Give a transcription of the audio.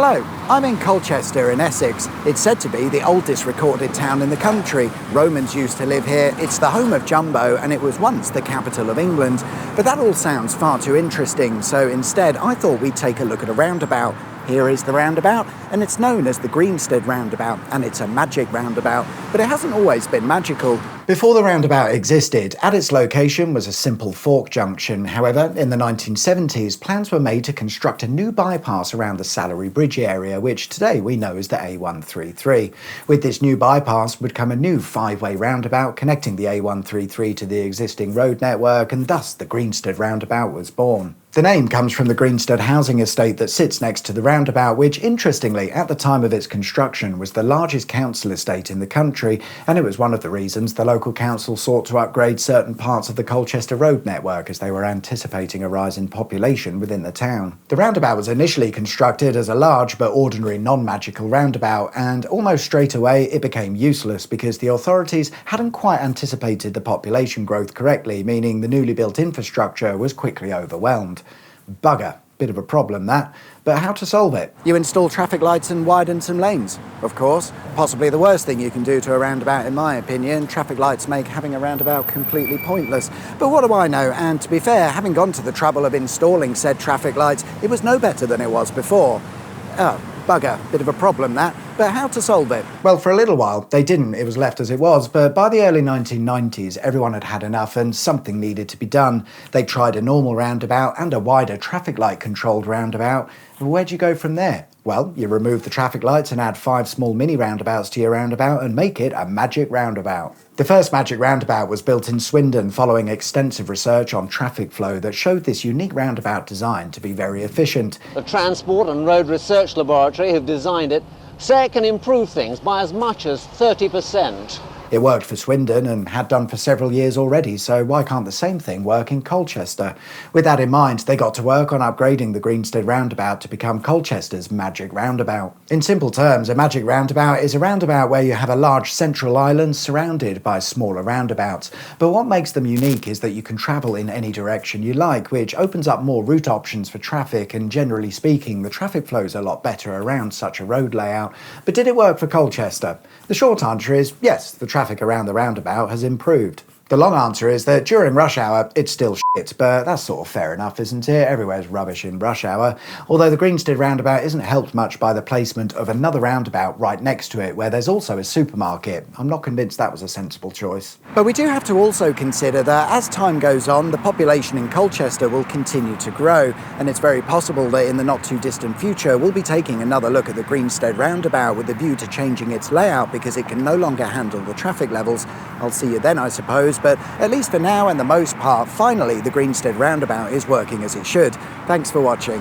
Hello, I'm in Colchester in Essex. It's said to be the oldest recorded town in the country. Romans used to live here, it's the home of Jumbo, and it was once the capital of England. But that all sounds far too interesting, so instead I thought we'd take a look at a roundabout. Here is the roundabout, and it's known as the Greenstead roundabout, and it's a magic roundabout, but it hasn't always been magical. Before the roundabout existed, at its location was a simple fork junction. However, in the 1970s, plans were made to construct a new bypass around the Sallery Bridge area, which today we know as the A133. With this new bypass would come a new five-way roundabout connecting the A133 to the existing road network, and thus the Greenstead roundabout was born. The name comes from the Greenstead housing estate that sits next to the roundabout, which, interestingly, at the time of its construction was the largest council estate in the country, and it was one of the reasons the local council sought to upgrade certain parts of the Colchester road network as they were anticipating a rise in population within the town. The roundabout was initially constructed as a large but ordinary non-magical roundabout, and almost straight away it became useless because the authorities hadn't quite anticipated the population growth correctly, meaning the newly built infrastructure was quickly overwhelmed. Bugger. Bit of a problem, that. But how to solve it? You install traffic lights and widen some lanes, of course. Possibly the worst thing you can do to a roundabout, in my opinion. Traffic lights make having a roundabout completely pointless. But what do I know? And to be fair, having gone to the trouble of installing said traffic lights, it was no better than it was before. Oh, bugger. Bit of a problem, that. But how to solve it? Well, for a little while, they didn't. It was left as it was. But by the early 1990s, everyone had had enough and something needed to be done. They tried a normal roundabout and a wider traffic light controlled roundabout. Where'd you go from there? Well, you remove the traffic lights and add 5 small mini roundabouts to your roundabout and make it a magic roundabout. The first magic roundabout was built in Swindon following extensive research on traffic flow that showed this unique roundabout design to be very efficient. The Transport and Road Research Laboratory who've designed it say it can improve things by as much as 30%. It worked for Swindon and had done for several years already, so why can't the same thing work in Colchester? With that in mind, they got to work on upgrading the Greenstead roundabout to become Colchester's magic roundabout. In simple terms, a magic roundabout is a roundabout where you have a large central island surrounded by smaller roundabouts. But what makes them unique is that you can travel in any direction you like, which opens up more route options for traffic, and generally speaking, the traffic flows a lot better around such a road layout. But did it work for Colchester? The short answer is yes, the traffic around the roundabout has improved. The long answer is that during rush hour, it's still shit, but that's sort of fair enough, isn't it? Everywhere's rubbish in rush hour. Although the Greenstead roundabout isn't helped much by the placement of another roundabout right next to it, where there's also a supermarket. I'm not convinced that was a sensible choice. But we do have to also consider that as time goes on, the population in Colchester will continue to grow, and it's very possible that in the not too distant future, we'll be taking another look at the Greenstead roundabout with a view to changing its layout because it can no longer handle the traffic levels. I'll see you then, I suppose. But at least for now and the most part, finally the Greenstead roundabout is working as it should. Thanks for watching.